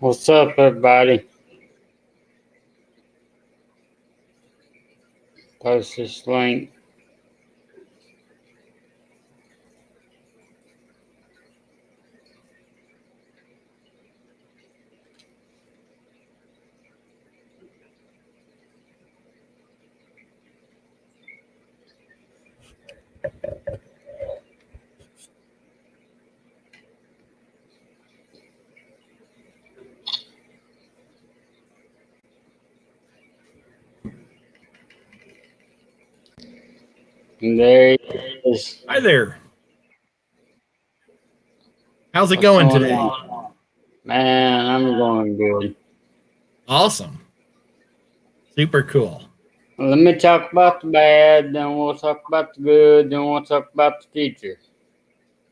What's up, everybody? Post this link. And there he is. Hi there. How's it What's going going today? on? Man, I'm going good. Awesome. Super cool. Let me talk about the bad, then we'll talk about the good, then we'll talk about the future.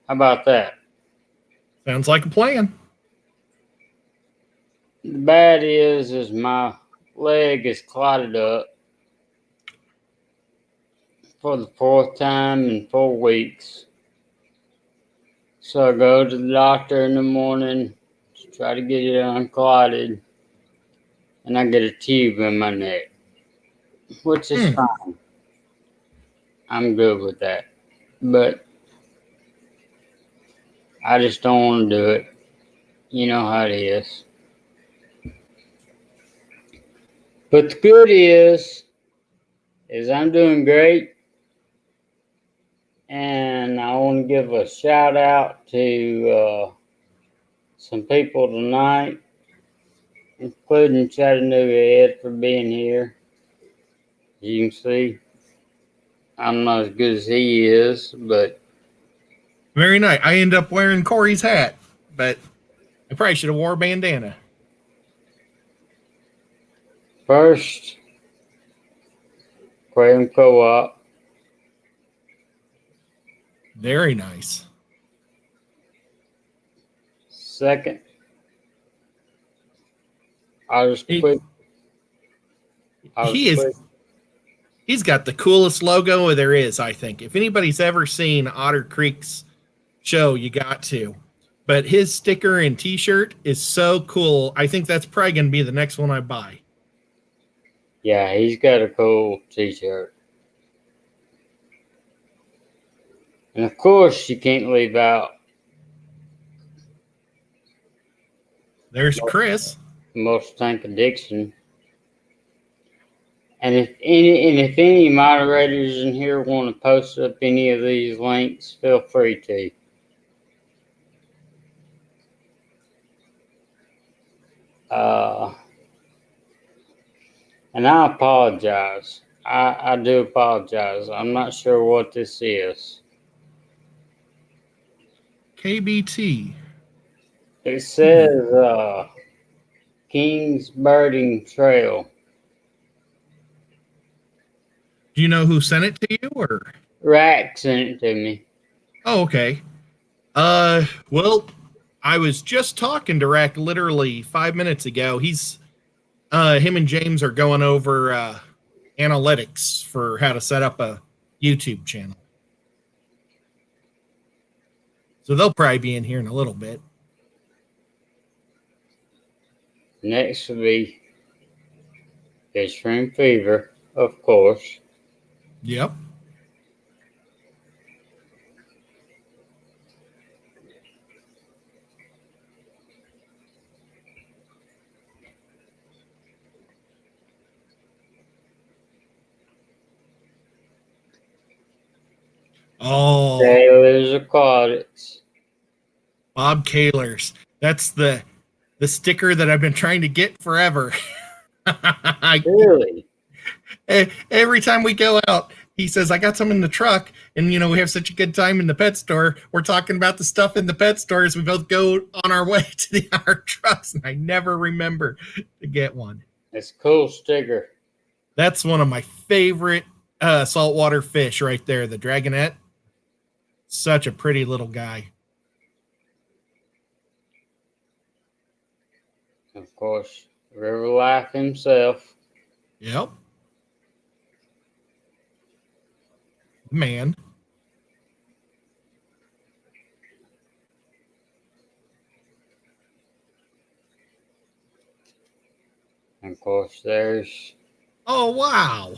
How about that? Sounds like a plan. The bad is my leg is clotted up for the fourth time in 4 weeks. So I go to the doctor in the morning to try to get it unclotted, and I get a tube in my neck, which is fine. I'm good with that. But I just don't want to do it. You know how it is. But the good is I'm doing great. And I want to give a shout out to some people tonight, including Chattanooga Ed for being here. As you can see, I'm not as good as he is, but Very nice. I end up wearing Corey's hat, but I probably should have wore a bandana. first, Aquarium Co-op. Very nice. Second, I'll just quit. He's got the coolest logo there is, I think. If anybody's ever seen Otter Creek's show, you got to. But his sticker and t-shirt is so cool. I think that's probably going to be the next one I buy. Yeah, he's got a cool t-shirt. And of course, you can't leave out There's Chris. Most Tank Addiction. And if any moderators in here want to post up any of these links, feel free to. And I apologize. I do apologize. I'm not sure what this is. KBT. It says King's Birding Trail. Do you know who sent it to you, or? Rack sent it to me. Oh, okay. Well, I was just talking to Rack literally 5 minutes ago. He's him and James are going over analytics for how to set up a YouTube channel. So they'll probably be in here in a little bit. Next will be Extreme Fever, of course. Yep. Oh, Sailors Aquatics. Bob Kaler's. That's the sticker that I've been trying to get forever. Really? Every time we go out, he says, I got some in the truck. And, we have such a good time in the pet store. We're talking about the stuff in the pet store as we both go on our way to our trucks. And I never remember to get one. It's a cool sticker. That's one of my favorite saltwater fish right there, the dragonette. Such a pretty little guy. Of course, River Life himself. Yep. Man. course, there's Oh, wow.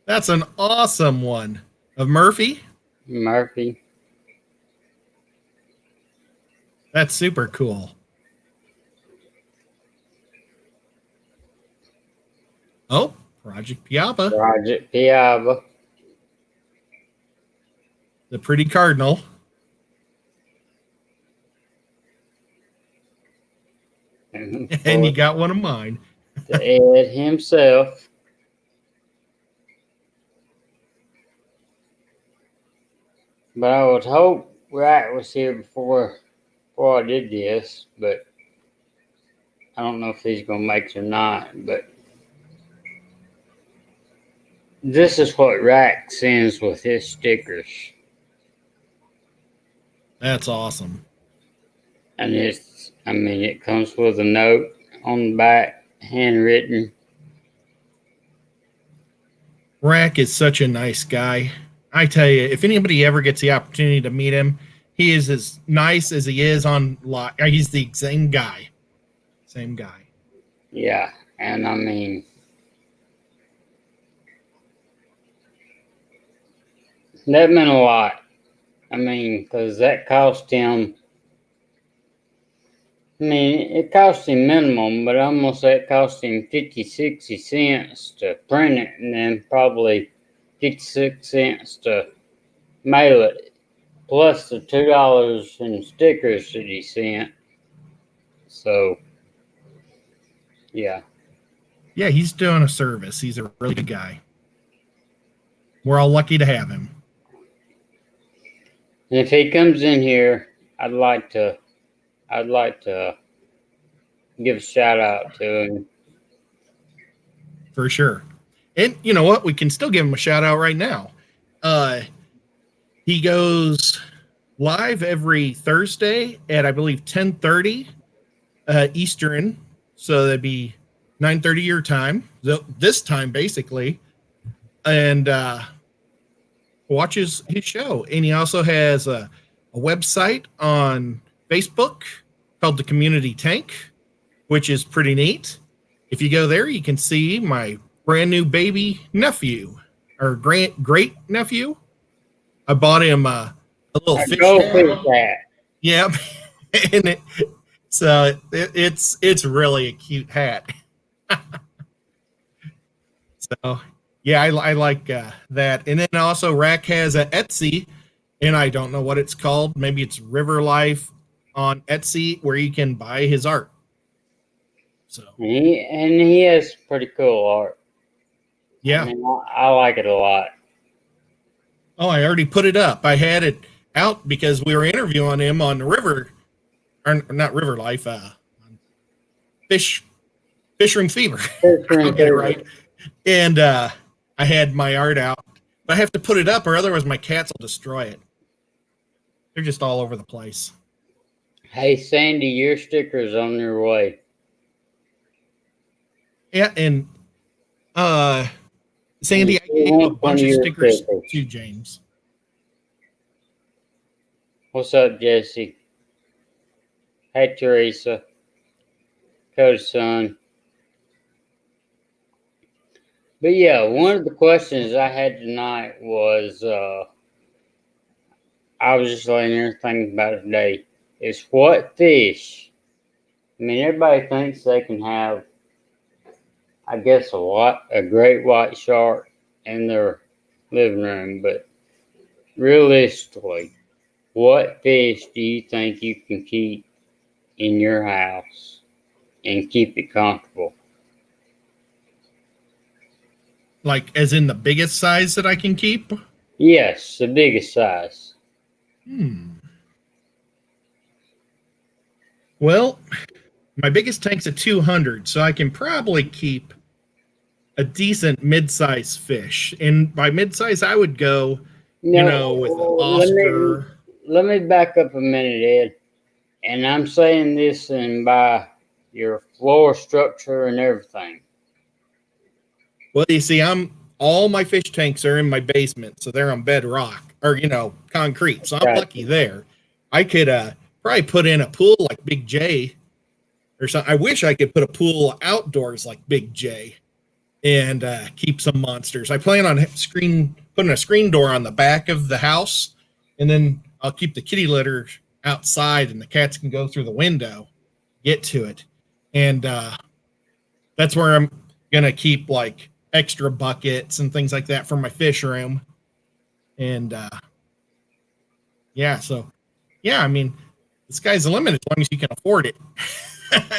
That's an awesome one. Of Murphy? Murphy. That's super cool. Oh, Project Piaba, Project Piava. the pretty cardinal. And of And you course, got one of mine. Ed himself. But I would hope Rack was here before I did this, but I don't know if he's gonna make it or not. But this is what Rack sends with his stickers. That's awesome. And it comes with a note on the back, handwritten. Rack is such a nice guy. I tell you, if anybody ever gets the opportunity to meet him, he is as nice as he is on live. He's the same guy. Same guy. Yeah, and that meant a lot. Because that cost him. It cost him minimum, but I'm gonna say it cost him 50, 60 cents to print it, and then probably 56 cents to mail it, plus the $2 in stickers that he sent. So, yeah. Yeah, he's doing a service. He's a really good guy. We're all lucky to have him. And if he comes in here, I'd like to give a shout out to him. For sure. And you know what? We can still give him a shout out right now. He goes live every Thursday at, I believe, 10:30 Eastern. So that'd be 9:30 your time. This time, basically. And watches his show. And he also has a website on Facebook called The Community Tank, which is pretty neat. If you go there, you can see my brand new baby nephew, or great nephew. I bought him a little fish hat. Yep. And it's really a cute hat. So yeah, I like that. And then also Rack has a Etsy, and I don't know what it's called. Maybe it's River Life on Etsy, where you can buy his art. So he has pretty cool art. Yeah, I like it a lot. Oh, I already put it up. I had it out because we were interviewing him on the River, or not River Life, Fish Room Fever. I'll get it right. And I had my art out, but I have to put it up, or otherwise my cats will destroy it. They're just all over the place. Hey, Sandy, your sticker's on your way. Yeah, and Sandy, I gave you a bunch of stickers to James. What's up, Jesse? Hey, Teresa. Coach, son. But yeah, one of the questions I had tonight was, I was just laying there thinking about it today, is what fish? Everybody thinks they can have, I guess, a great white shark in their living room, but realistically, what fish do you think you can keep in your house and keep it comfortable? Like, as in the biggest size that I can keep? Yes, the biggest size. Well, my biggest tank's a 200, so I can probably keep a decent mid-size fish. And by mid-size, I would go, with an Oscar. Let me back up a minute, Ed. And I'm saying this by your floor structure and everything. Well, you see, all my fish tanks are in my basement, so they're on bedrock, or concrete. So I'm lucky there. I could probably put in a pool like Big J, or something. I wish I could put a pool outdoors like Big J and keep some monsters. I plan on putting a screen door on the back of the house, and then I'll keep the kitty litter outside, and the cats can go through the window, get to it, and that's where I'm gonna keep like extra buckets and things like that for my fish room. And yeah, so yeah, I mean, the sky's the limit as long as you can afford it.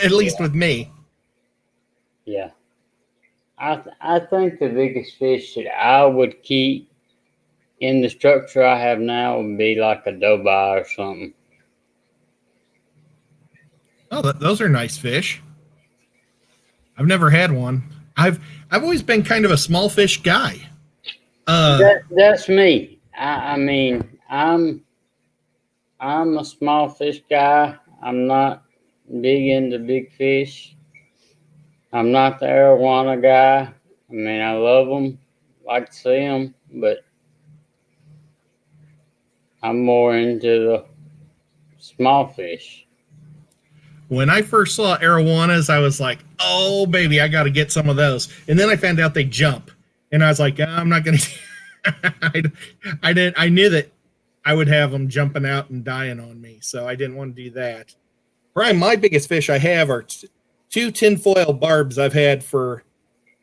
At least with me. Yeah. I think the biggest fish that I would keep in the structure I have now would be like a dobai or something. Oh, those are nice fish. I've never had one. I've always been kind of a small fish guy. That's me. I mean, I'm a small fish guy. I'm not big into big fish. I'm not the arowana guy. I mean, I love them, like to see them, but I'm more into the small fish. When I first saw arowanas, I was like, "Oh, baby, I got to get some of those." And then I found out they jump, and I was like, "I'm not going to." I knew that I would have them jumping out and dying on me, so I didn't want to do that. Probably my biggest fish I have are two tinfoil barbs I've had for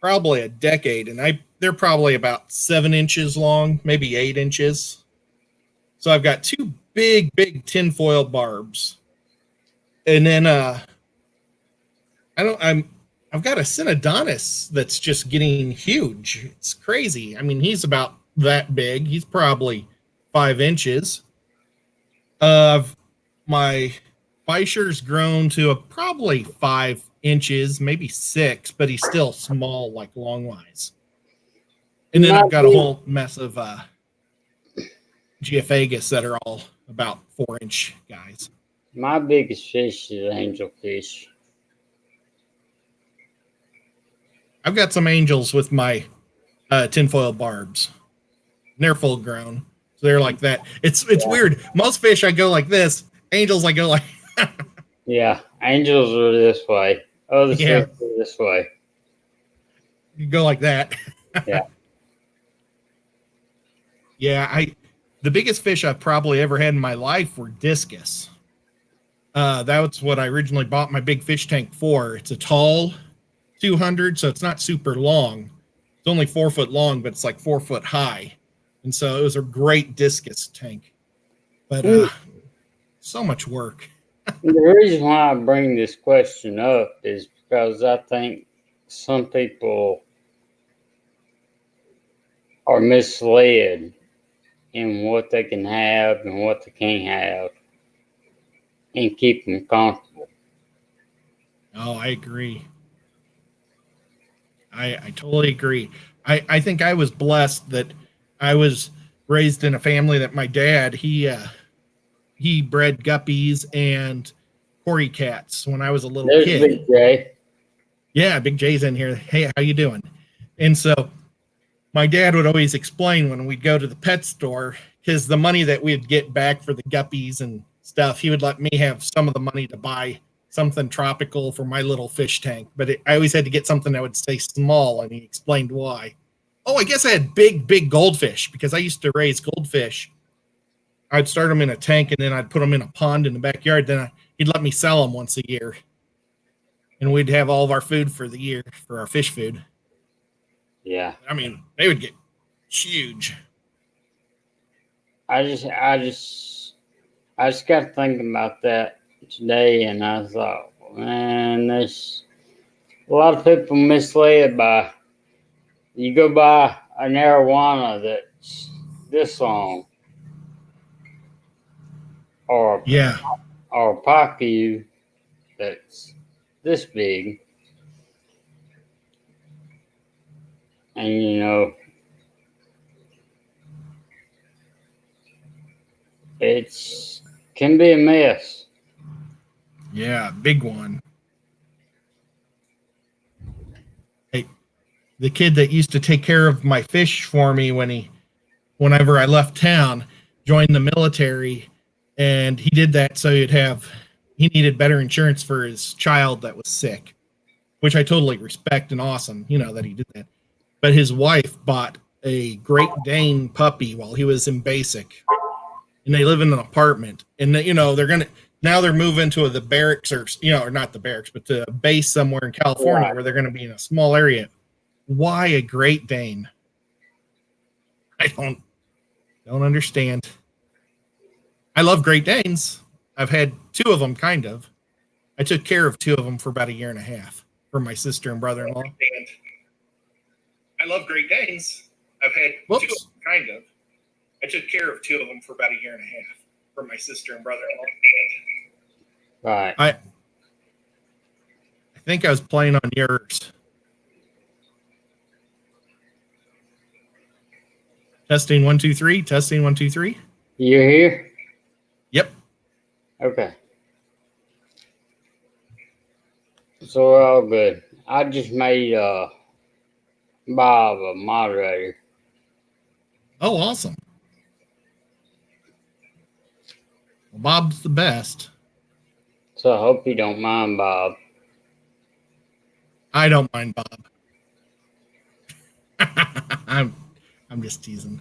probably a decade, and they're probably about 7 inches long, maybe 8 inches. So I've got two big tinfoil barbs. And then I've got a Synodontis that's just getting huge. It's crazy. I mean, he's about that big. He's probably 5 inches. My Fisher's grown to probably 5 inches, maybe 6, but he's still small, like longwise. And then I've got a whole mess of Geophagus that are all about 4-inch guys. My biggest fish is angelfish. I've got some angels with my tinfoil barbs. And they're full grown. So they're like that. It's weird. Most fish I go like this. Angels I go like Yeah, angels are this way. Other fish are this way. You go like that. Yeah. Yeah, the biggest fish I've probably ever had in my life were discus. That's what I originally bought my big fish tank for. It's a tall 200, so it's not super long. It's only 4 foot long, but it's like 4 foot high. And so it was a great discus tank. But so much work. The reason why I bring this question up is because I think some people are misled in what they can have and what they can't have and keep them comfortable. Oh, I agree. I totally agree. I think I was blessed that I was raised in a family that my dad, he bred guppies and cory cats when I was a little kid. Big J. Yeah, Big J's in here. Hey, how you doing? And so my dad would always explain when we'd go to the pet store, because the money that we'd get back for the guppies and stuff, he would let me have some of the money to buy something tropical for my little fish tank. But I always had to get something that would stay small, and he explained why. Oh, I guess I had big goldfish because I used to raise goldfish. I'd start them in a tank, and then I'd put them in a pond in the backyard. Then he'd let me sell them once a year. And we'd have all of our food for the year, for our fish food. Yeah. I mean, they would get huge. I just got thinking about that today, and I thought, man, there's a lot of people misled by, you go buy an arowana that's this long, or a pacu that's this big, and it's can be a mess. Yeah, big one. Hey, the kid that used to take care of my fish for me whenever I left town, joined the military, and he did that so he'd have he needed better insurance for his child that was sick, which I totally respect and awesome, that he did that. But his wife bought a Great Dane puppy while he was in basic, and they live in an apartment, and they're moving to the barracks, or not the barracks, but to a base somewhere in California where they're going to be in a small area. Why a Great Dane? I don't understand. I love Great Danes. I've had 2 of them, kind of. I took care of 2 of them for about a year and a half for my sister and brother-in-law. I love Great Danes. I've had 2 of them, kind of. I took care of 2 of them for about a year and a half for my sister and brother-in-law. Right. I think I was playing on yours. Testing 1 2 3. Testing 1 2 3. You're here? Yep. Okay. So we're all good. I just made Bob a moderator. Oh, awesome. Well, Bob's the best. So I hope you don't mind, Bob. I don't mind Bob. I'm just teasing.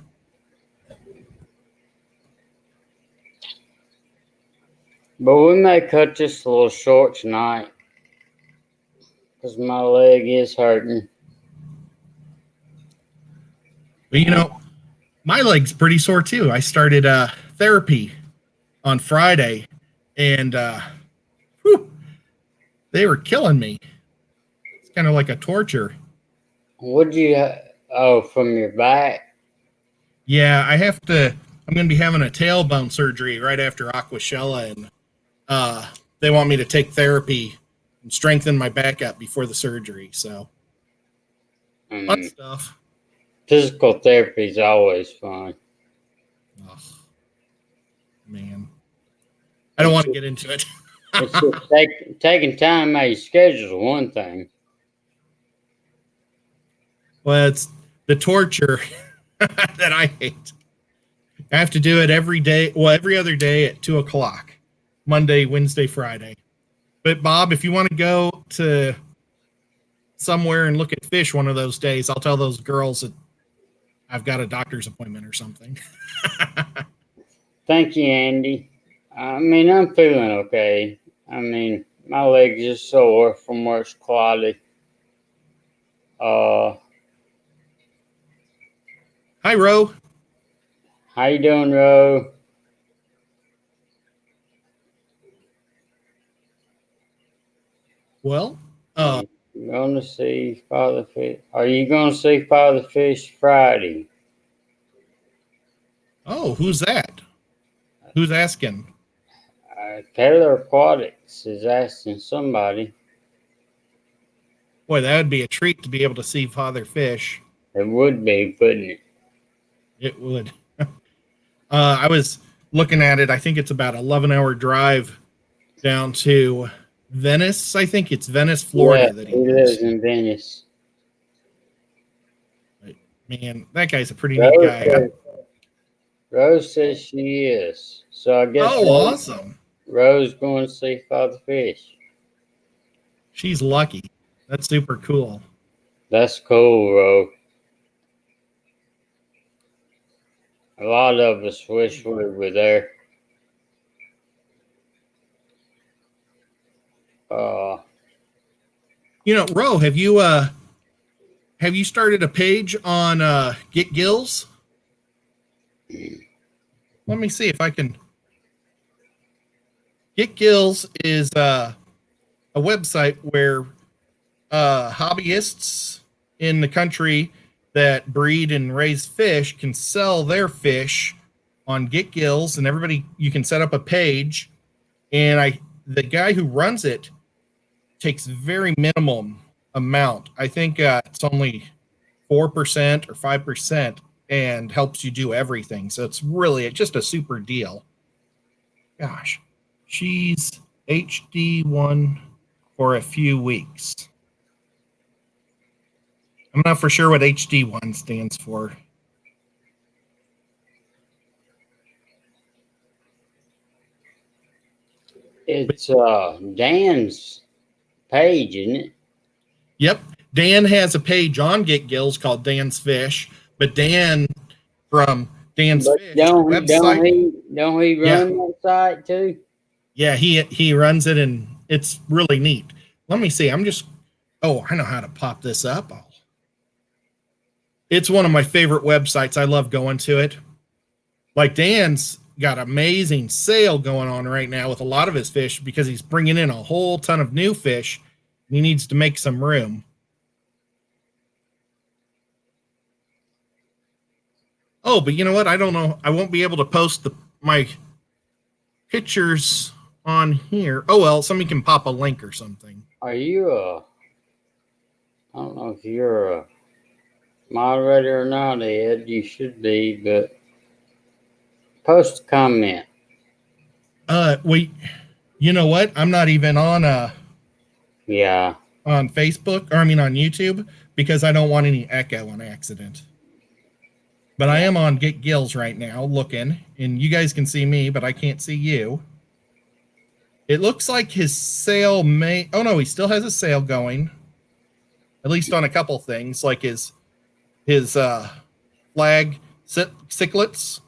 But we may cut this a little short tonight because my leg is hurting. But my leg's pretty sore too. I started therapy on Friday, and they were killing me. It's kind of like a torture. What'd you from your back? Yeah, I'm going to be having a tailbone surgery right after Aquashella, and they want me to take therapy and strengthen my back up before the surgery. So, fun stuff. Physical therapy is always fun. Oh, man. I don't want to get into it. It's just taking time out of your schedule is one thing. Well, it's the torture that I hate. I have to do it every day. Well, every other day at 2:00, Monday, Wednesday, Friday. But Bob, if you want to go to somewhere and look at fish one of those days, I'll tell those girls that I've got a doctor's appointment or something. Thank you, Andy. I mean, I'm feeling okay. I mean, my legs are sore from where it's clotted. Hi, Ro. How you doing, Ro? Well, going to see Father Fish. Are you going to see Father Fish Friday? Oh, who's that? Who's asking? Taylor Aquatics is asking somebody. Boy, that would be a treat to be able to see Father Fish. It would be, wouldn't it? It would. I was looking at it. I think it's about 11-hour drive down to Venice. I think it's Venice, Florida. Yeah, that he lives in Venice. But, man, that guy's a pretty neat guy. Rose says she is. So I guess awesome. Rose going to see Father Fish. She's lucky. That's super cool. That's cool, Rose. A lot of us wish we were there. Ro, have you started a page on Get Gills? Let me see if I can. Get Gills is a website where hobbyists in the country that breed and raise fish can sell their fish on Get Gills, and you can set up a page, and the guy who runs it takes very minimum amount. I think it's only 4% or 5%, and helps you do everything. So it's really just a super deal. Gosh, she's HD1 for a few weeks. I'm not for sure what HD1 stands for. It's Dan's page, isn't it? Yep. Dan has a page on Get Gills called Dan's Fish, but Dan from Dan's But Fish don't website. don't he run that site too? Yeah, he runs it and it's really neat. Let me see. I know how to pop this up. It's one of my favorite websites. I love going to it. Like Dan's got amazing sale going on right now with a lot of his fish because he's bringing in a whole ton of new fish and he needs to make some room. Oh, but you know what? I don't know. I won't be able to post my pictures on here. Oh, well, somebody can pop a link or something. Are you I don't know if you're a moderator or not, Ed. You should be, but post a comment. Wait, you know what? I'm not even on Yeah. on Facebook, or I mean on YouTube, because I don't want any echo on accident. But I am on Get Gills right now looking, and you guys can see me, but I can't see you. It looks like his sale oh no, he still has a sale going. At least on a couple things, like his flag cichlids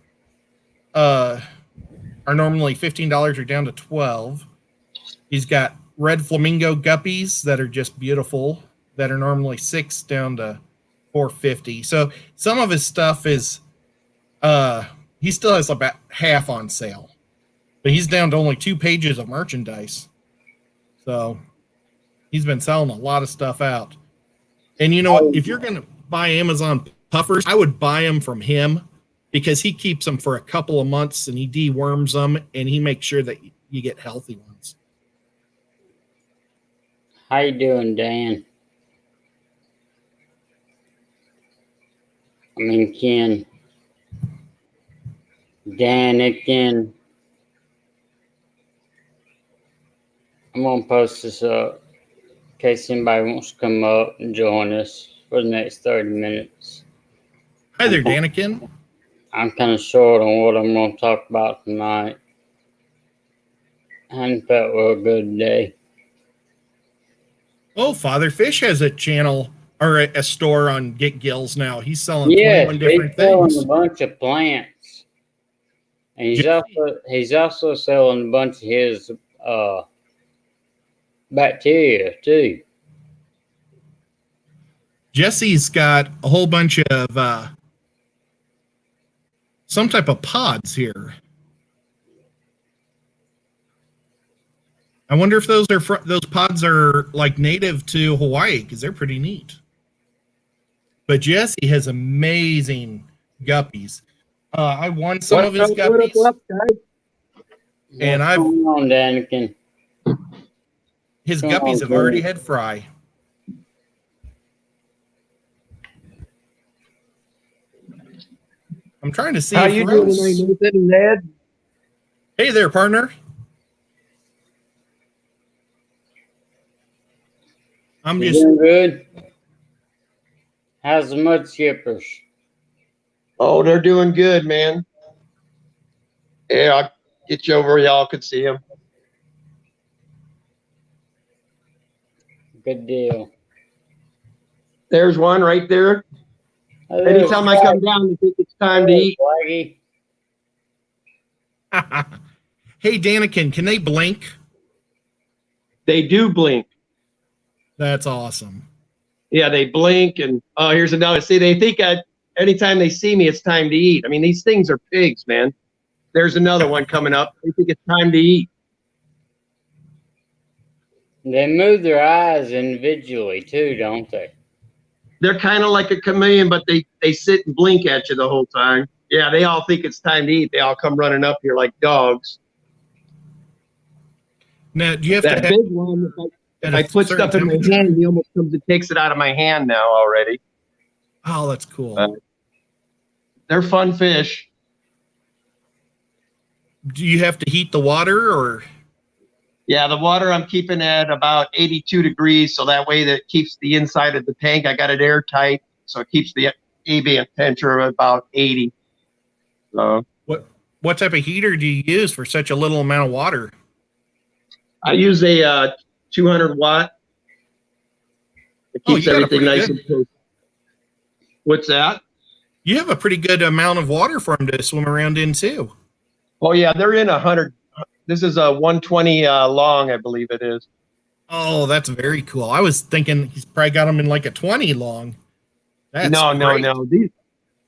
are normally $15 or down to $12. He's got red flamingo guppies that are just beautiful that are normally $6 down to $4.50. So some of his stuff is he still has about half on sale, but he's down to only 2 pages of merchandise. So he's been selling a lot of stuff out. And you know what? If you're going to buy Amazon puffers, I would buy them from him because he keeps them for a couple of months and he deworms them and he makes sure that you get healthy ones. How you doing, Dan? I mean, Ken. Daniken. I'm going to post this up in case anybody wants to come up and join us for the next 30 minutes. Hi there, Daniken. I'm kind of short on what I'm going to talk about tonight. I hadn't felt real good today. Oh, Father Fish has a channel or a store on Get Gills now. He's selling 21 different he's selling things. A bunch of plants. And he's also selling a bunch of his bacteria too. Jesse's got a whole bunch of some type of pods here. I wonder if those pods are like native to Hawaii because they're pretty neat. But Jesse has amazing guppies. I won some of his guppies. And What's going on, Daniken? His guppies have already had fry. I'm trying to see. How you doing tonight, Nathan and Ned? Hey there, partner. I'm just doing good. How's the mud skippers? Oh, they're doing good, man. Yeah, I'll get you over where y'all could see them. Good deal. There's one right there. Anytime I come down, I think it's time to eat. Hey, Daniken, can they blink? They do blink. That's awesome. Yeah, they blink, and here's another. See, they think anytime they see me, it's time to eat. I mean, these things are pigs, man. There's another one coming up. They think it's time to eat. They move their eyes individually too, don't they? They're kind of like a chameleon, but they sit and blink at you the whole time. Yeah, they all think it's time to eat. They all come running up here like dogs. Now, do you have that to big one? If I put stuff in my hand, he almost comes and takes it out of my hand now already. Oh, that's cool. They're fun fish. Do you have to heat the water or? Yeah, the water I'm keeping at about 82 degrees, so that way that keeps the inside of the tank. I got it airtight, so it keeps the ambient temperature at about 80. So what type of heater do you use for such a little amount of water? I use a 200 watt. It Oh, keeps you got a everything pretty nice good. and close. What's that? You have a pretty good amount of water for him to swim around in too. Oh yeah, they're in 100. This is a 120 long, I believe it is. Oh, that's very cool. I was thinking he's probably got them in like a 20 long. That's No, great. no.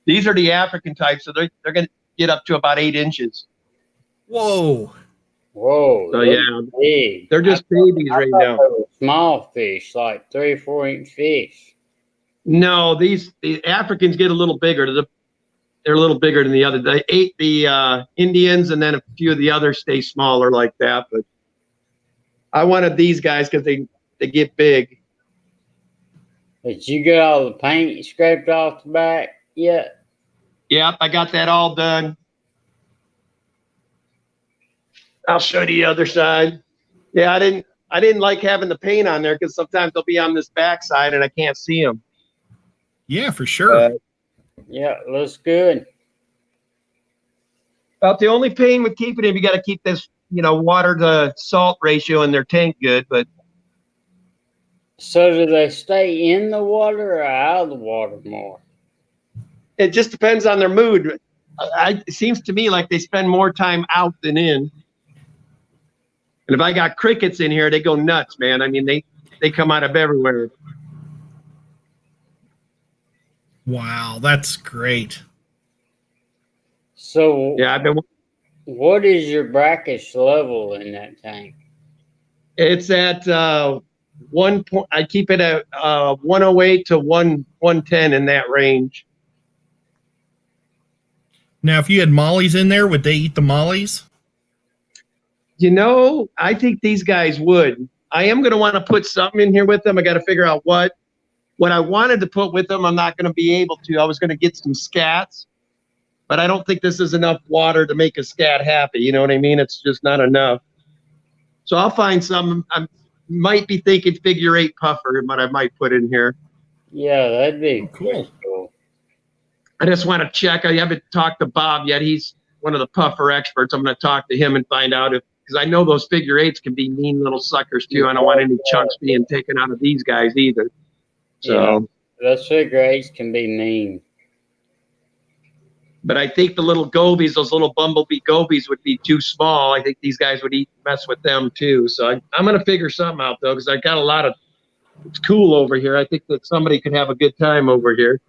These are the African types, so they're going to get up to about 8 inches. Whoa. Whoa, So those yeah, are big. they're just babies right I thought now. they were small fish, like 3 or 4 inch fish. No, the Africans get a little bigger. They're a little bigger than the other. They ate the Indians, and then a few of the others stay smaller like that. But I wanted these guys because they get big. Did you get all the paint scraped off the back yet? Yep, I got that all done. I'll show you the other side. Yeah, I didn't like having the paint on there because sometimes they'll be on this back side and I can't see them. Yeah, for sure. Yeah, looks good. About the only pain with keeping them, you got to keep this, water to salt ratio in their tank good. But So do they stay in the water or out of the water more? it just depends on their mood. It seems to me like they spend more time out than in. And if I got crickets in here, they go nuts, man. I mean, they come out of everywhere. Wow, that's great. So Yeah, what is your brackish level in that tank? It's at 1 point. I keep it at 108 to 110 in that range. Now, if you had mollies in there, would they eat the mollies? I think these guys would. I am going to want to put something in here with them. I got to figure out what I wanted to put with them. I'm not going to be able to. I was going to get some scats, but I don't think this is enough water to make a scat happy. You know what I mean? It's just not enough. So I'll find some. I might be thinking figure 8 puffer, but I might put in here. Yeah, that'd be Cool. cool. I just want to check. I haven't talked to Bob yet. He's one of the puffer experts. I'm going to talk to him and find out because I know those figure 8s can be mean little suckers too. I don't want any chunks being taken out of these guys either. So those figure 8s can be mean. But I think the little gobies, those little bumblebee gobies, would be too small. I think these guys would mess with them too. So I'm going to figure something out though, because I got a lot of. It's cool over here. I think that somebody could have a good time over here.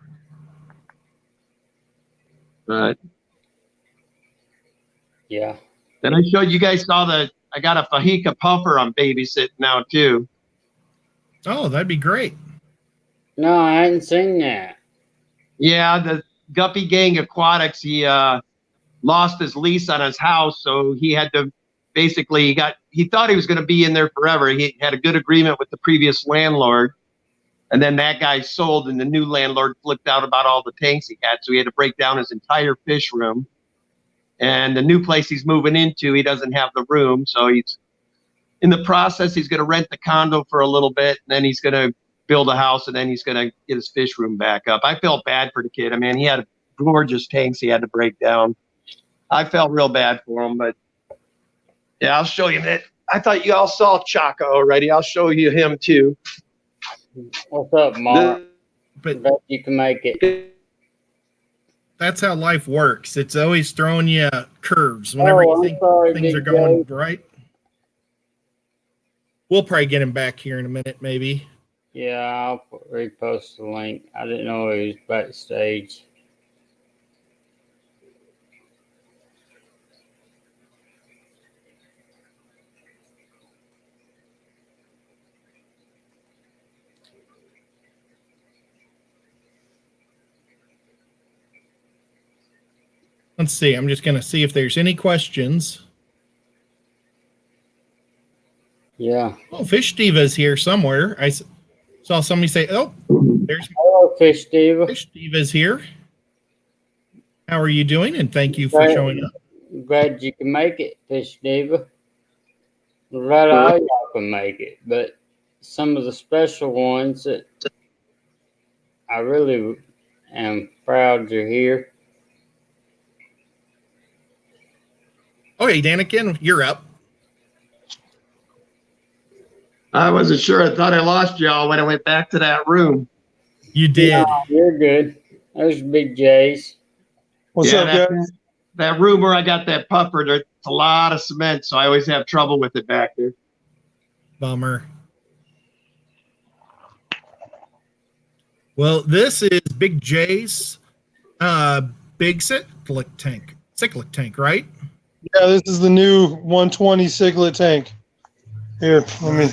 But Yeah. then I showed you guys I got a Fajika puffer I'm babysitting now too. Oh, that'd be great. No, I hadn't seen that. Yeah, the Guppy Gang Aquatics, he lost his lease on his house, so he had to basically he thought he was going to be in there forever. He had a good agreement with the previous landlord, and then that guy sold, and the new landlord flipped out about all the tanks he had, so he had to break down his entire fish room. And the new place he's moving into, he doesn't have the room, so he's in the process. He's going to rent the condo for a little bit, and then he's going to build a house, and then he's going to get his fish room back up. I felt bad for the kid. I mean, he had gorgeous tanks he had to break down. I felt real bad for him, but yeah, I'll show you that. I thought you all saw Chaka already. I'll show you him too. What's up, Mark? But Bet you can make it. that's how life works. It's always throwing you curves whenever you think things are going right. We'll probably get him back here in a minute, maybe. Yeah, I'll repost the link. I didn't know he was backstage. Let's see. I'm just going to see if there's any questions. Yeah. Oh, Fish Diva's here somewhere. I saw somebody say, oh, there's Hello, Fish Diva. Fish Diva's here. How are you doing? And thank you for showing up. Glad you can make it, Fish Diva. Glad all y'all can make it, but some of the special ones that I really am proud you're here. Okay, Danikin, you're up. I wasn't sure. I thought I lost y'all when I went back to that room. You did. You're good. Those Big J's. What's Yeah, up, guys? That room where I got that puffer, there's a lot of cement, so I always have trouble with it back there. Bummer. Well, this is Big J's big cyclic tank. Cyclic tank, right? Yeah, this is the new 120 ciclet tank. Here, let me.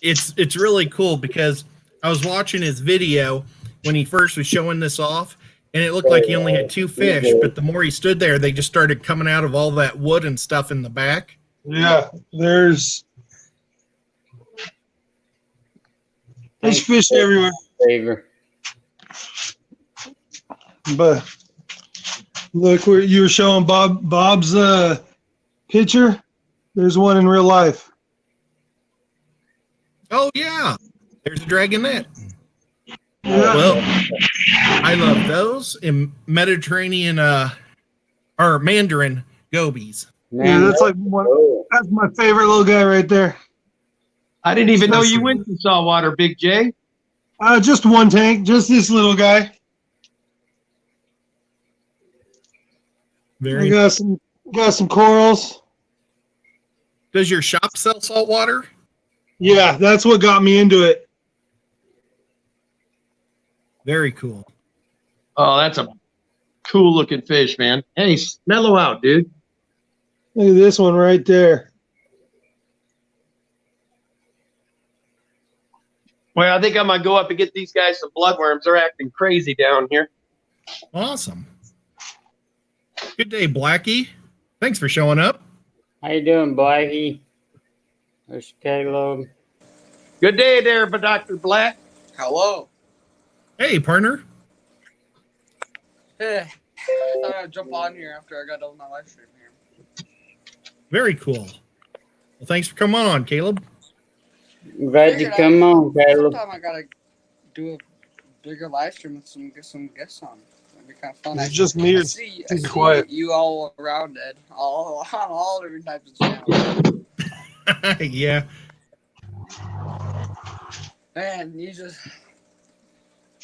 It's really cool because I was watching his video when he first was showing this off, and it looked like he only had 2 fish, but the more he stood there, they just started coming out of all that wood and stuff in the back. Yeah, there's fish everywhere. Favor. But look, where you were showing Bob's picture. There's one in real life. Oh yeah, there's a dragonette. Yeah. Well, I love those in Mediterranean or Mandarin gobies. Yeah, that's like one. That's my favorite little guy right there. I didn't even know you went to saltwater, Big J. Just one tank, just this little guy. I got some corals. Does your shop sell saltwater? Yeah, that's what got me into it. Very cool. Oh, that's a cool looking fish, man. Hey, mellow out, dude. Look at this one right there. Well, I think I'm gonna go up and get these guys some bloodworms. They're acting crazy down here. Awesome. Good day, Blackie. Thanks for showing up. How you doing, Blackie? There's Caleb. Good day there, Dr. Black. Hello. Hey, partner. Hey, I thought I'd jump on here after I got done with my live stream here. Very cool. Well, thanks for coming on, Caleb. I'm glad you come on, Caleb. Sometime I gotta do a bigger live stream with some guests on. That'd be kind of fun. It's just me. I see quiet. you all around it, all on all different types of channels. Yeah. Man,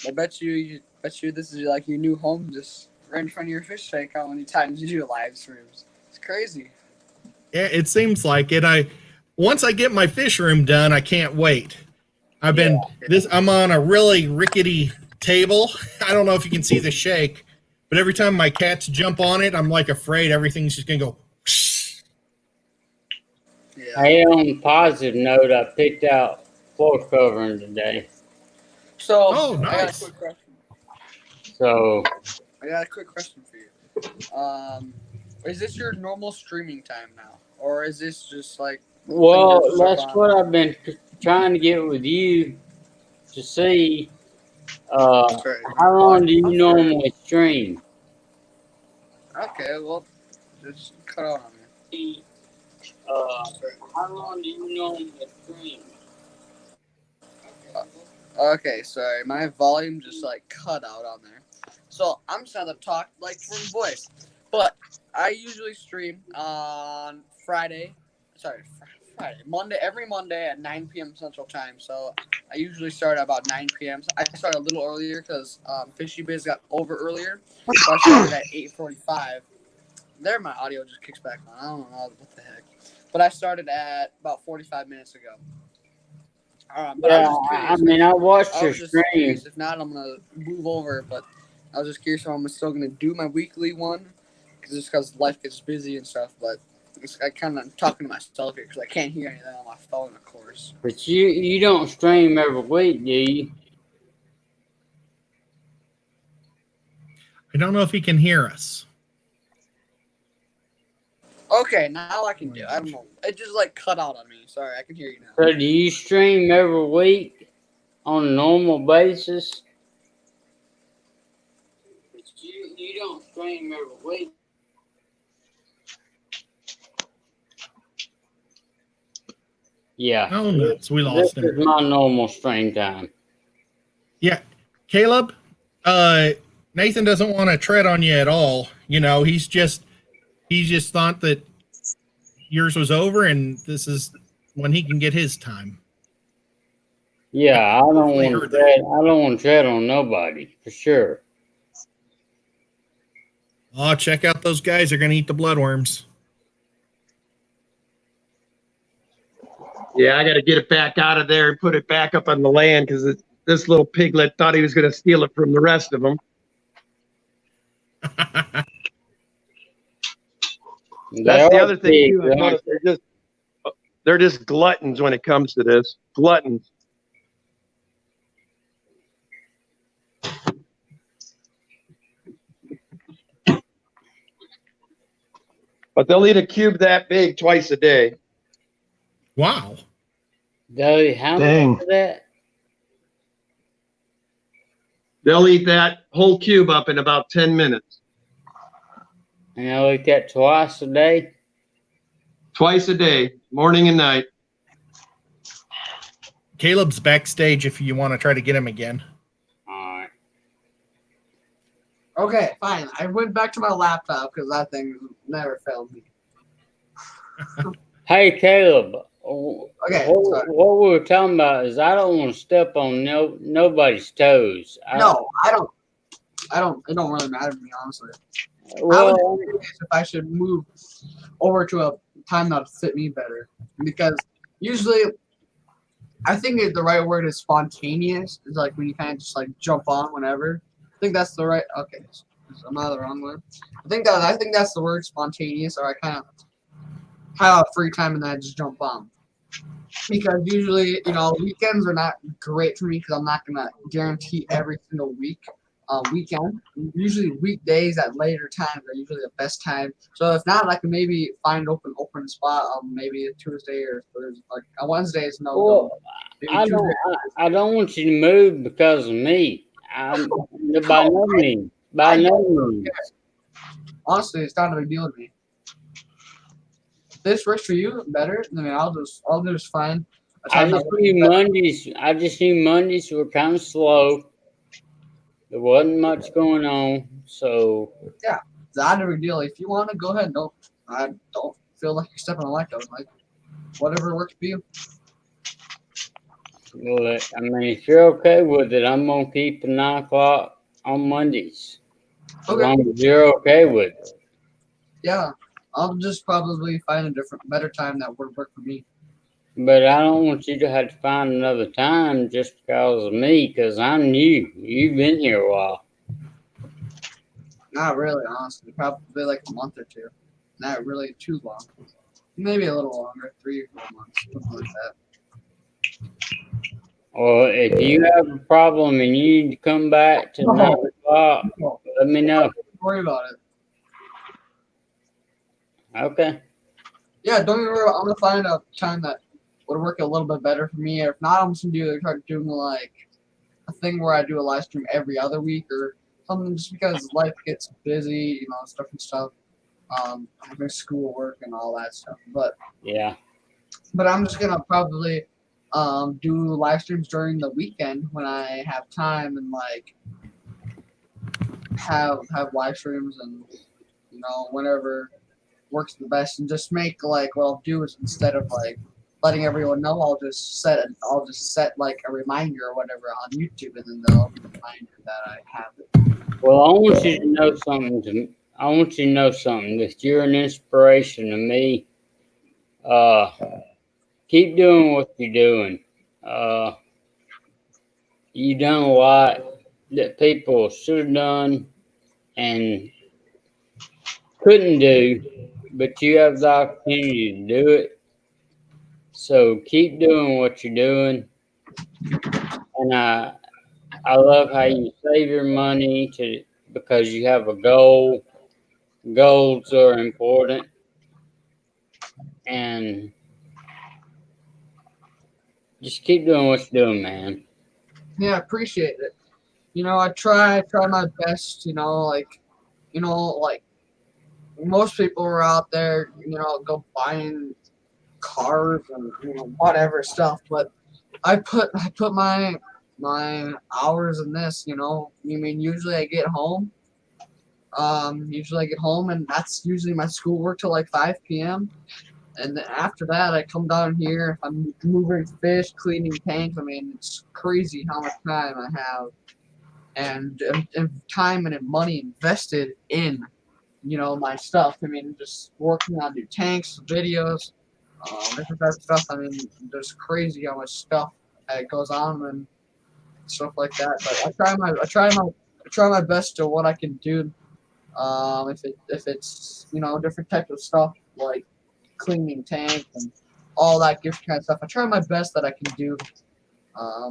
I bet you this is like your new home, just right in front of your fish tank. How many times you do live streams? It's crazy. Yeah, it seems like it. Once I get my fish room done, I can't wait. I'm on a really rickety table. I don't know if you can see the shake, but every time my cats jump on it, I'm like afraid everything's just gonna go. Yeah. Hey, on a positive note, I picked out floor covering today. So, Oh, nice. I got a quick question for you. Is this your normal streaming time now, or is this just like? Well, that's what I've been trying to get with you to see. How long do you normally stream? Okay, well, just cut out on me. How long do you normally stream? Okay, sorry, my volume just like cut out on there. So I'm just gonna talk like from voice, but I usually stream on Friday. Monday, every Monday at 9 p.m. Central Time. So I usually start at about 9 p.m. So I start a little earlier because Fishy Biz got over earlier. So I started at 8:45. There, my audio just kicks back on. I don't know what the heck. But I started at about 45 minutes ago. But Yeah, I mean, I watched your stream. If not, I'm gonna move over. But I was just curious if I'm still gonna do my weekly one, because life gets busy and stuff. But I kind of talking to myself here because I can't hear anything on my phone, of course. But you don't stream every week, do you? I don't know if he can hear us. Okay, now I can do it. I don't know. It just like cut out on me. Sorry, I can hear you now. So do you stream every week on a normal basis? But you don't stream every week. Yeah. Oh, nuts. We lost This him. is my normal stream time. Yeah. Caleb, Nathan doesn't want to tread on you at all. You know, he just thought that yours was over, and this is when he can get his time. Yeah, I don't Definitely want to heard that. tread. I don't want to tread on nobody for sure. Oh, check out those guys. They're going to eat the bloodworms. Yeah, I got to get it back out of there and put it back up on the land because this little piglet thought he was going to steal it from the rest of them. That's the other thing too. I noticed they're just gluttons when it comes to this. Gluttons. But they'll eat a cube that big twice a day. Wow. How Dang. much is that? They'll eat that whole cube up in about 10 minutes. And I eat that twice a day. Twice a day, morning and night. Caleb's backstage if you want to try to get him again. All right. Okay, fine. I went back to my laptop because that thing never failed me. Hey, Caleb. Okay, What, sorry. what we were talking about is I don't want to step on nobody's toes. No, I don't. It don't really matter to me, honestly. I Well, would be curious if I should move over to a time that would fit me better, because usually, I think the right word is spontaneous. It's like when you kind of just like jump on whenever. I think that's the right. Okay, am I the wrong one? I think that's the word spontaneous, or I kind of have free time and then I just jump on. Because usually, weekends are not great for me because I'm not gonna guarantee every single weekend. Usually weekdays at later times are usually the best time. So if not, I can maybe find open spot on maybe a Tuesday or Thursday. Like on Wednesdays, no. well, Maybe I Tuesday. don't want you to move because of me. By no means. By no means. Honestly, it's not a big deal to me. If this works for you better, I mean, I'll just find a I time just that works knew better. Mondays were kind of slow. There wasn't much going on, so It's not a big deal. If you want to, go ahead. No, I don't feel like you're stepping on my toes. Like whatever works for you. well, I mean, if you're okay with it, I'm gonna keep the 9 o'clock on Mondays. As Okay. long as you're okay with it. Yeah, I'll just probably find a better time that would work for me. But I don't want you to have to find another time just because of me, because I'm new. You've been here a while. Not really, honestly. Probably like a month or two. Not really too long. Maybe a little longer, 3 or 4 months, something like that. Or if you have a problem and you need to come back to 9 o'clock, let me know. Don't worry about it. Okay. Yeah, don't even worry. I'm gonna find a time that would work a little bit better for me. If not, I'm just gonna try doing like a thing where I do a live stream every other week or something, just because life gets busy, different stuff. Having school work and all that stuff. But Yeah. I'm just gonna probably do live streams during the weekend when I have time and like have live streams and whenever works the best, and just make like what I'll do is instead of like letting everyone know, I'll just set like a reminder or whatever on YouTube, and then they'll be a reminder that I have it. Well, I want you to know something. I want you to know something. That you're an inspiration to me. Keep doing what you're doing. You done a lot that people should have done and couldn't do, but you have the opportunity to do it. So keep doing what you're doing. And I love how you save your money because you have a goal. Goals are important. And just keep doing what you're doing, man. Yeah, I appreciate it. I try my best, like most people are out there, go buying cars and whatever stuff, but I put my my hours in this, you know. I mean, usually I get home. And that's usually my schoolwork till like 5 p.m. And then after that, I come down here. I'm moving fish, cleaning tanks. I mean, it's crazy how much time I have and time and money invested in, you know, my stuff. I mean, just working on new tanks, videos, different types of stuff. I mean, there's crazy how much stuff that goes on and stuff like that. But I try my best to what I can do. If it's, you know, different types of stuff like cleaning tanks and all that gift kind of stuff. I try my best that I can do.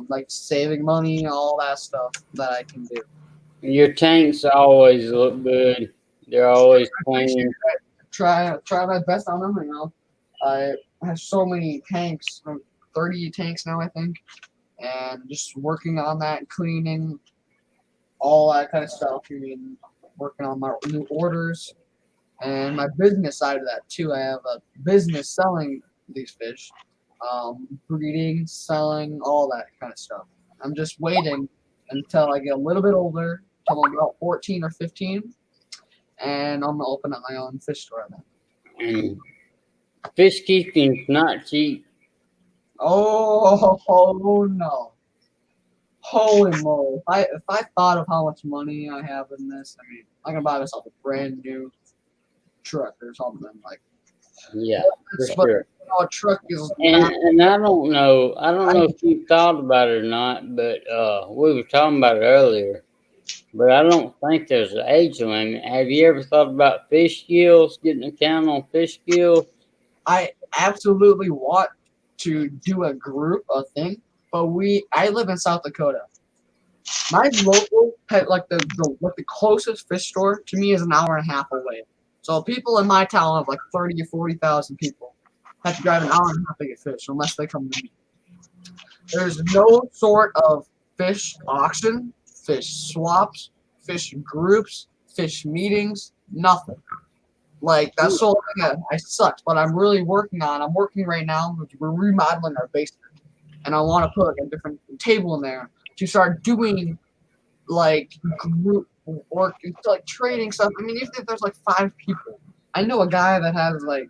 Like saving money, all that stuff that I can do. Your tanks always look good. They're always clean. Try my best on them. You know, I have so many tanks, 30 tanks now, I think, and just working on that, cleaning, all that kind of stuff. I mean, working on my new orders and my business side of that too. I have a business selling these fish, breeding, selling, all that kind of stuff. I'm just waiting until I get a little bit older, until I'm about 14 or 15, and I'm gonna open up my own fish store then. And fish keeping's not cheap. Oh no. Holy moly. If I thought of how much money I have in this, I mean, I can buy myself a brand new truck or something. Like, Yeah, for but sure. you know, a truck is And not, and I don't know. I don't know if you thought about it or not, but we were talking about it earlier. But I don't think there's an age limit. Have you ever thought about fish skills? Getting a count on fish skills? I absolutely want to do a group, a thing, but I live in South Dakota. My local pet, like the closest fish store to me is an hour and a half away. So people in my town of like 30 or 40,000 people have to drive an hour and a half to get fish unless they come to me. There's no sort of fish auction, fish swaps, fish groups, fish meetings, nothing. Like that's the whole thing that I sucked, but I'm really working on. I'm working right now. We're remodeling our basement, and I want to put like a different table in there to start doing like group work and like trading stuff. I mean, even if there's like 5 people, I know a guy that has like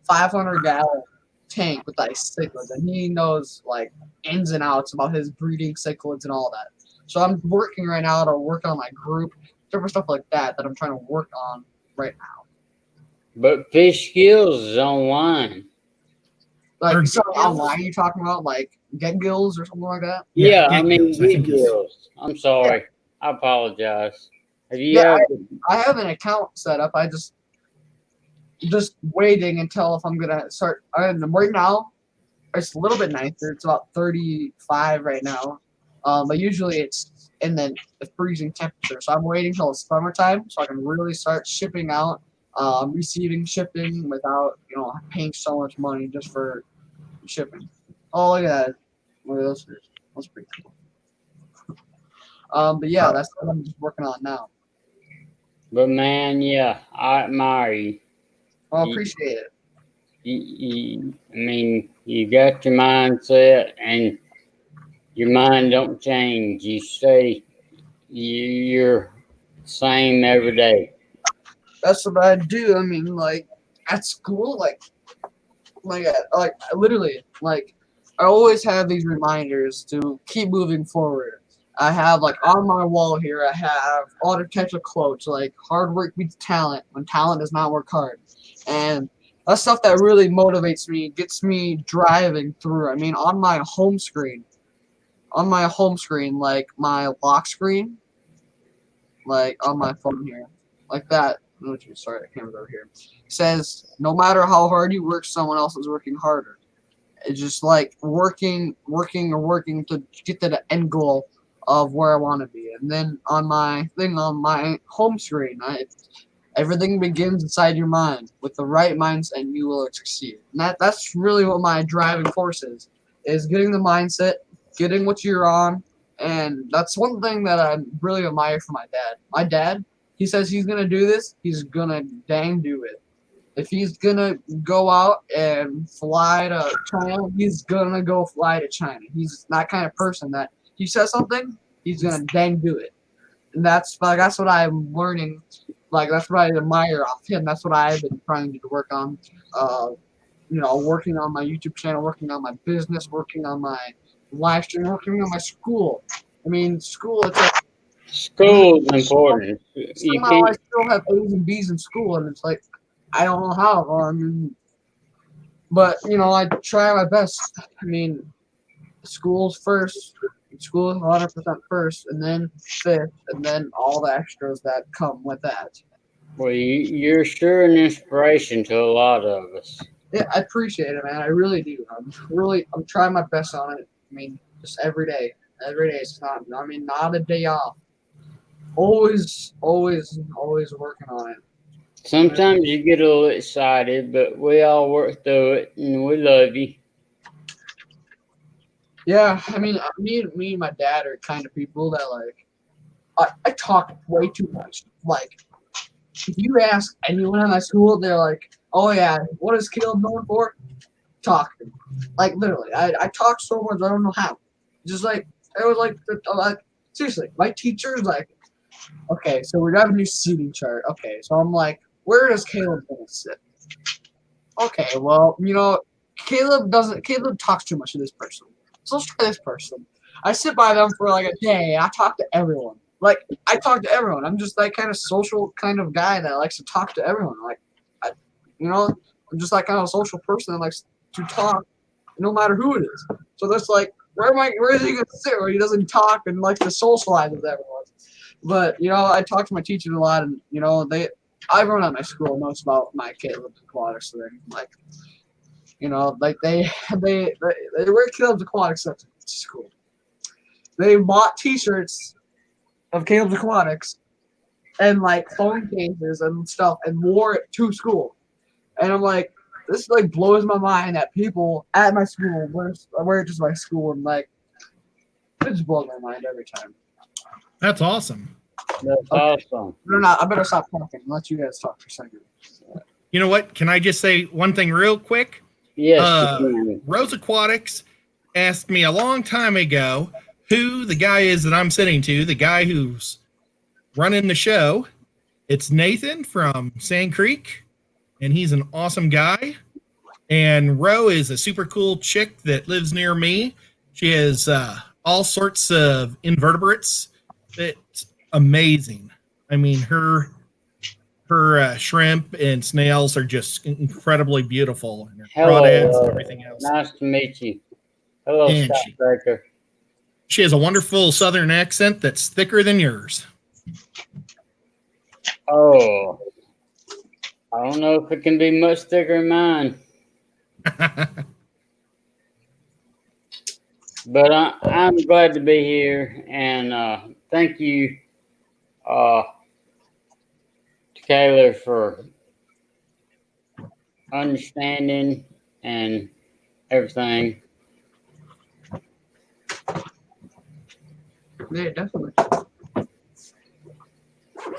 500-gallon tank with like cichlids, and he knows like ins and outs about his breeding cichlids and all that. So I'm working right now to work on my group, different stuff like that I'm trying to work on right now. But fish skills is online. Like Or so Get online, you talking about like Get Gills or something like that? Yeah, I Get mean, Gills, I get think is. gills. I'm sorry. I apologize. Have you Yeah, ever? I have an account set up. I just waiting until if I'm gonna start. Right now, it's a little bit nicer. It's about 35 right now. But usually it's in the freezing temperature. So I'm waiting till it's summertime so I can really start shipping out, receiving shipping without, you know, paying so much money just for shipping. Oh, look at that. Look at those fish. That's pretty cool. But yeah, that's what I'm just working on now. But man, yeah, I admire you. Well, I appreciate it. I mean, you got your mindset, and your mind don't change. You stay, you're same every day. That's what I do. I mean, like at school, I literally, like, I always have these reminders to keep moving forward. I have like on my wall here, I have all the types of quotes like "hard work beats talent when talent does not work hard," and that's stuff that really motivates me, gets me driving through. I mean, on my home screen, like my lock screen, like on my phone here, like that. Sorry, I can't over here. Says no matter how hard you work, someone else is working harder. It's just like working to get to the end goal of where I want to be. And then on my thing on my home screen, everything begins inside your mind. With the right mindset, you will succeed. And that's really what my driving force is getting the mindset, getting what you're on. And that's one thing that I really admire from my dad. My dad, he says he's going to do this, he's going to dang do it. If he's gonna go out and fly to China, he's gonna go fly to China. He's that kind of person that he says something, he's gonna dang do it. And that's what I'm learning. Like that's what I admire off him. That's what I've been trying to work on. Working on my YouTube channel, working on my business, working on my live stream, working on my school. I mean, school. It's like School is important. You somehow I can't. still have A's and B's in school, and it's like I don't know how. But I try my best. I mean, school's first. School is 100% first, and then fifth, and then all the extras that come with that. Well, you're sure an inspiration to a lot of us. Yeah, I appreciate it, man. I really do. I'm trying my best on it. I mean, just every day. Every day. It's not. I mean, not a day off. Always working on it. Sometimes you get a little excited, but we all work through it, and we love you. Yeah, I mean, me and my dad are kind of people that I talk way too much. Like, if you ask anyone in my school, they're like, "Oh yeah, what is Caleb known for? Talking." Like literally, I talk so much I don't know how. Just like it was like seriously, my teacher's like, "Okay, so we got a new seating chart." Okay, so I'm like, "Where does Caleb gonna sit?" Okay, well, Caleb talks too much to this person. So let's try this person. I sit by them for like a day. I talk to everyone. Like I talk to everyone. I'm just that kind of social kind of guy that likes to talk to everyone. Like, I'm just that kind of social person that likes to talk, no matter who it is. So that's like, where is he gonna sit where he doesn't talk and likes to socialize with everyone? But I talk to my teachers a lot, and everyone at my school knows about my Caleb Aquatics thing. Like. They wear Caleb's Aquatics stuff to school. They bought T-shirts of Caleb's Aquatics and like phone cases and stuff and wore it to school. And I'm like, this like blows my mind that people at my school wear it to my school, and like it just blows my mind every time. That's awesome. That's awesome. I better stop talking and let you guys talk for a second. You know what? Can I just say one thing real quick? Yes. Rose Aquatics asked me a long time ago who the guy is that I'm sitting to, the guy who's running the show. It's Nathan from Sand Creek, and he's an awesome guy. And Ro is a super cool chick that lives near me. She has all sorts of invertebrates. It's amazing. I mean, her shrimp and snails are just incredibly beautiful. And her crawdads and everything else. Nice to meet you. Hello, Scott Baker. She has a wonderful southern accent that's thicker than yours. Oh, I don't know if it can be much thicker than mine. But I'm glad to be here, and thank you, Taylor, for understanding and everything. Yeah, definitely.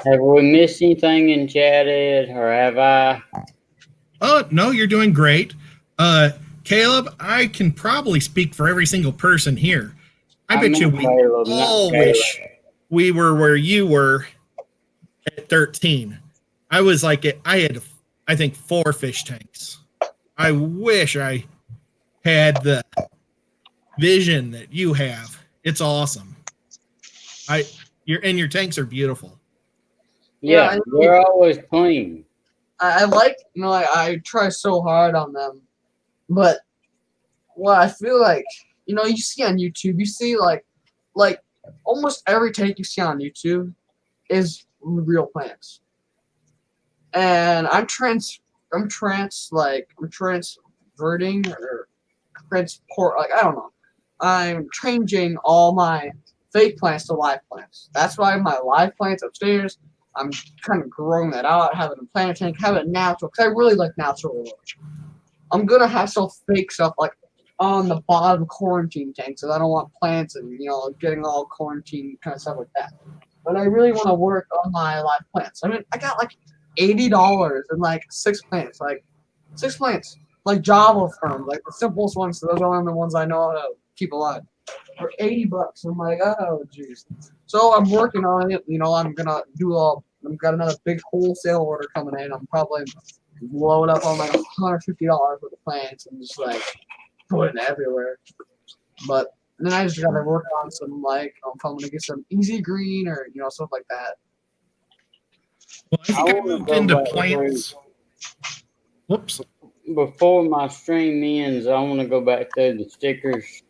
Have we missed anything in chat, Ed, or have I? Oh, no, you're doing great. Caleb, I can probably speak for every single person here. I bet you we all wish we were where you were at 13. I was like, I had, I think, 4 fish tanks. I wish I had the vision that you have. It's awesome. Your tanks are beautiful. Yeah, they're always clean. I like, I try so hard on them, but what I feel like, you see on YouTube, you see like almost every tank you see on YouTube is real plants. And I'm transverting or transport, like, I don't know. I'm changing all my fake plants to live plants. That's why my live plants upstairs, I'm kind of growing that out, have it in a plant tank, have it natural, because I really like natural look. I'm going to have some fake stuff like on the bottom quarantine tanks, because I don't want plants and, getting all quarantine kind of stuff like that. But I really want to work on my live plants. I mean, I got like $80 and like 6 plants, like Java firms, like the simplest ones. So those are only the ones I know how to keep alive. for $80. I'm like, oh jeez. So I'm working on it. You know, I'm gonna do I've got another big wholesale order coming in. I'm probably load up on like $150 worth of plants and just like put it everywhere. But then I just gotta work on some like if I'm gonna get some easy green or stuff like that. Well, I think I wanna moved go into back plants. Whoops. Before my stream ends, I want to go back to the stickers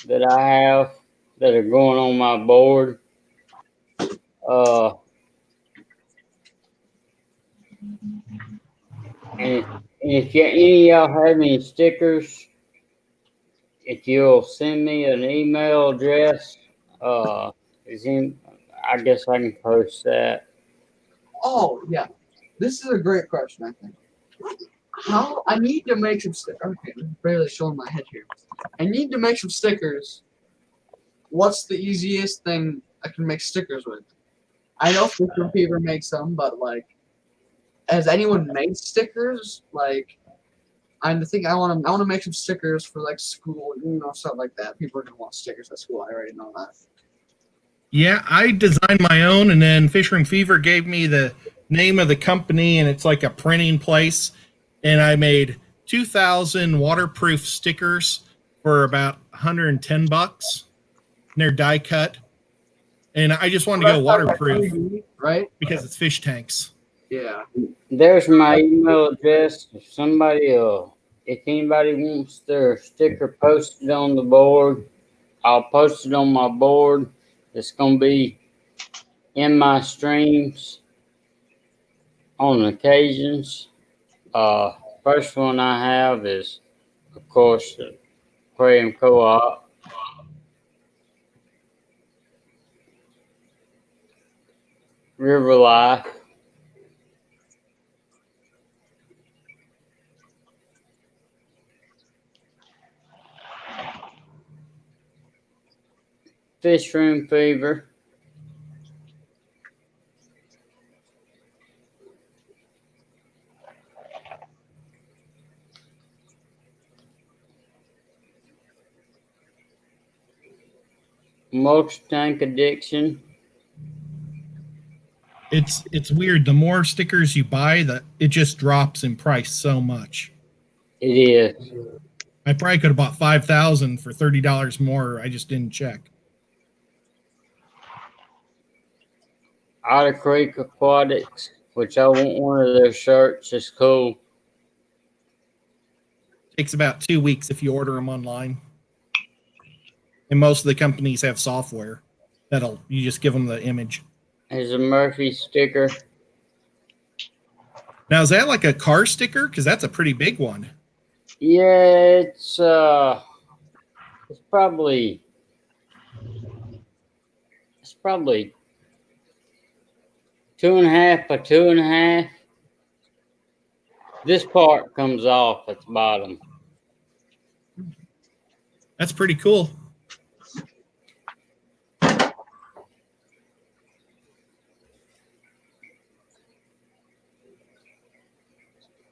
that I have that are going on my board. And if any of y'all have any stickers, if you'll send me an email address, I guess I can post that. Oh yeah, this is a great question. I think. How I need to make some stickers. Okay, I'm barely showing my head here. I need to make some stickers. What's the easiest thing I can make stickers with? I know Fisher Fever makes some, but like, has anyone made stickers? Like, I want to make some stickers for like school, stuff like that. People are gonna want stickers at school. I already know that. Yeah, I designed my own, and then Fisher and Fever gave me the name of the company, and it's like a printing place. And I made 2,000 waterproof stickers for about $110. And they're die cut. And I just wanted to go waterproof right? because it's fish tanks. Yeah. There's my email address. If anybody wants their sticker posted on the board, I'll post it on my board. It's gonna be in my streams on occasions. First one I have is, of course, the Aquarium Co-op. River Life. Fish Room Fever. Mulch Tank Addiction. It's weird. The more stickers you buy, it just drops in price so much. It is. I probably could have bought 5,000 for $30 more. I just didn't check. Otter Creek Aquatics, which I want one of their shirts. It's cool. Takes about 2 weeks if you order them online. And most of the companies have software you just give them the image. There's a Murphy sticker. Now, is that like a car sticker? Because that's a pretty big one. Yeah, it's probably 2.5 by 2.5. This part comes off at the bottom. That's pretty cool.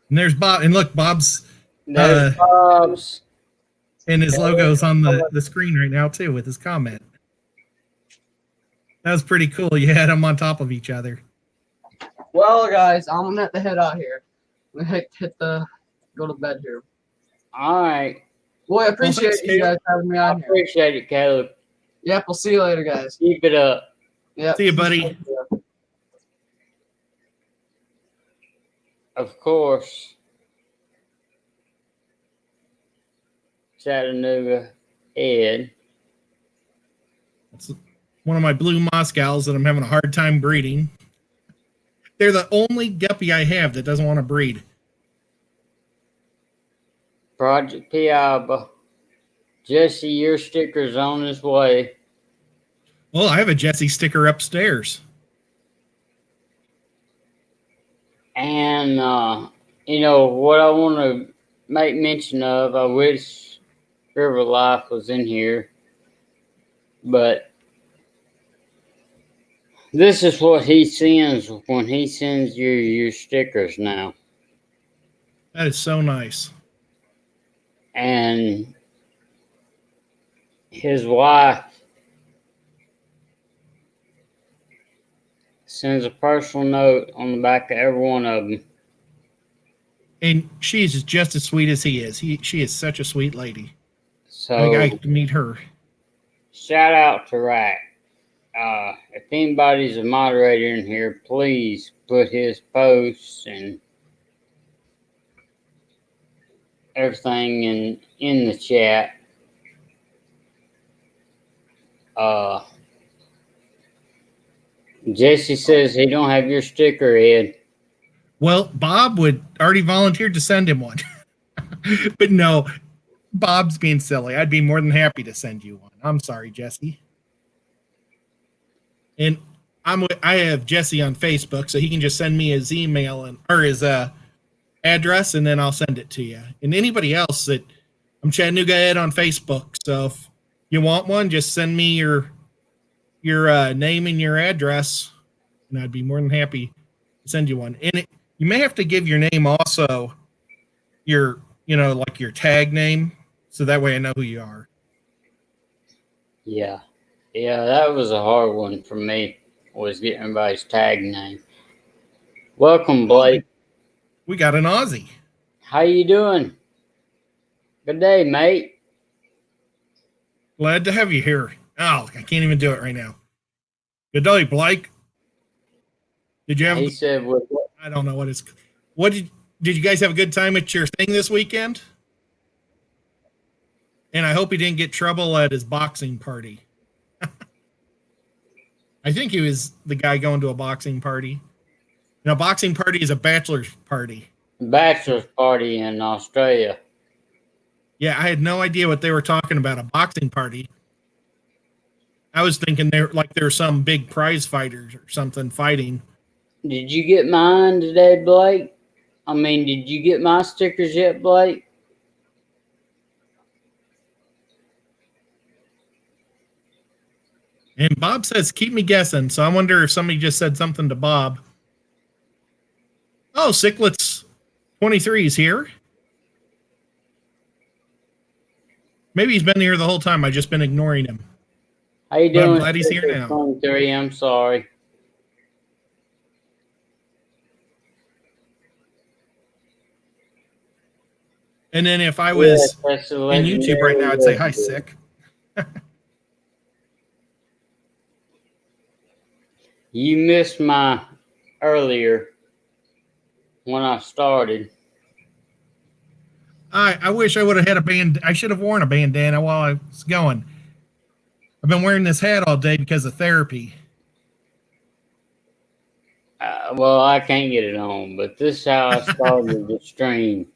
And there's Bob, and look, Bob's Bob's. And his logo's on the screen right now too with his comment. That was pretty cool. You had them on top of each other. Well, guys, I'm gonna have to head out here. I'm gonna go to bed here. All right. Boy, I appreciate you guys having me I on here. appreciate it, Caleb. Yep, we'll see you later, guys. Keep it up. Yep. See you, buddy. Of course, Chattanooga Ed. That's one of my blue Moscows that I'm having a hard time breeding. They're the only guppy I have that doesn't want to breed. Project Piaba. Jesse, your sticker's on his way. Well, I have a Jesse sticker upstairs. And, what I want to make mention of, I wish River Life was in here, but this is what he sends when he sends you your stickers now. That is so nice. And his wife sends a personal note on the back of every one of them. And she's just as sweet as he is. She is such a sweet lady. So I got to meet her. shout out to Rack. If anybody's a moderator in here, please put his posts and everything in the chat. Jesse says he don't have your sticker, Ed. Well, Bob would already volunteered to send him one. But no, Bob's being silly. I'd be more than happy to send you one. I'm sorry, Jesse. And I have Jesse on Facebook, so he can just send me his email or his address, and then I'll send it to you. And anybody else that I'm Chattanooga Ed on Facebook. So if you want one, just send me your name and your address, and I'd be more than happy to send you one. And you may have to give your name also your like your tag name, so that way I know who you are. Yeah, that was a hard one for me, was getting everybody's tag name. Welcome, Blake. We got an Aussie. How you doing? Good day, mate. Glad to have you here. Oh, I can't even do it right now. Good day, Blake. Did you have? He said, I don't know what it's. What did you guys have a good time at your thing this weekend? And I hope he didn't get trouble at his boxing party. I think he was the guy going to a boxing party. A boxing party is a bachelor's party. Bachelor's party in Australia. Yeah, I had no idea what they were talking about, a boxing party. I was thinking there were some big prize fighters or something fighting. Did you get mine today, Blake? I mean, did you get my stickers yet, Blake? And Bob says, keep me guessing. So I wonder if somebody just said something to Bob. Oh, Sicklets 23 is here. Maybe he's been here the whole time. I've just been ignoring him. How you But doing? I'm glad he's here now. 23, I'm sorry. And then if I was Yes, in YouTube right now, I'd say, hi, Sick. You missed my earlier when I started. I wish I would have had a band. I should have worn a bandana while I was going. I've been wearing this hat all day because of therapy. Well, I can't get it on, but this is how I started the stream.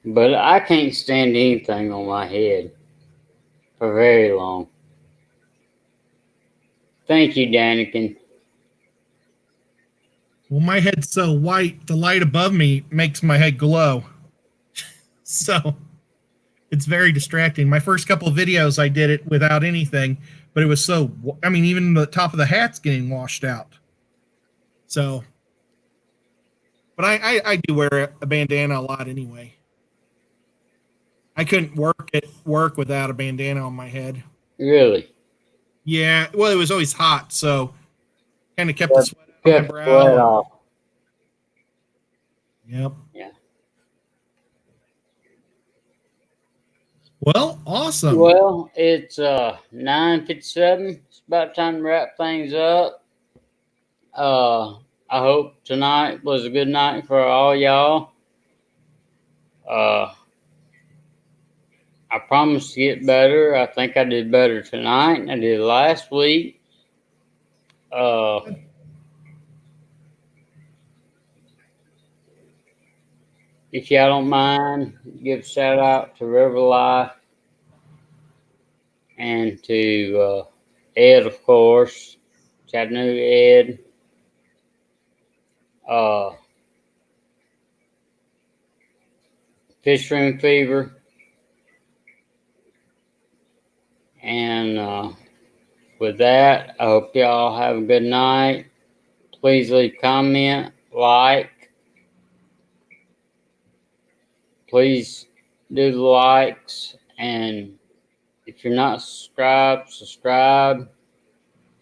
But I can't stand anything on my head for very long. Thank you, Daniken. Well, my head's so white, the light above me makes my head glow. So it's very distracting. My first couple of videos, I did it without anything, but it was so, even the top of the hat's getting washed out. So, but I do wear a bandana a lot anyway. I couldn't work at work without a bandana on my head. Really? Yeah, well, it was always hot, so kind of kept the sweat out Kept of my brow. sweat off. Yep. Yeah. Well, awesome. Well, it's 9:57. It's about time to wrap things up. I hope tonight was a good night for all y'all. I promise to get better. I think I did better tonight than I did last week. If y'all don't mind, give a shout out to River Life and to Ed, of course, Chattanooga Ed. Fish Room Fever. And with that, I hope y'all have a good night. Please leave a comment, like. Please do the likes, and if you're not subscribe,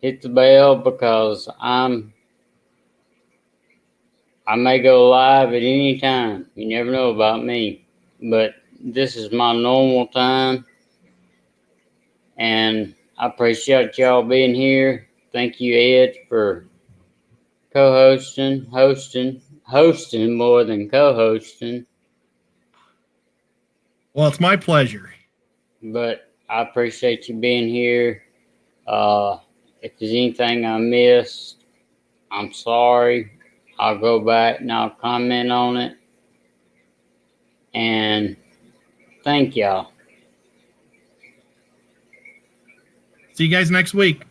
hit the bell, because I may go live at any time. You never know about me, but this is my normal time, and I appreciate y'all being here. Thank you, Ed, for co-hosting, hosting more than co-hosting. Well, it's my pleasure. But I appreciate you being here. If there's anything I missed, I'm sorry. I'll go back and I'll comment on it. And thank y'all. See you guys next week.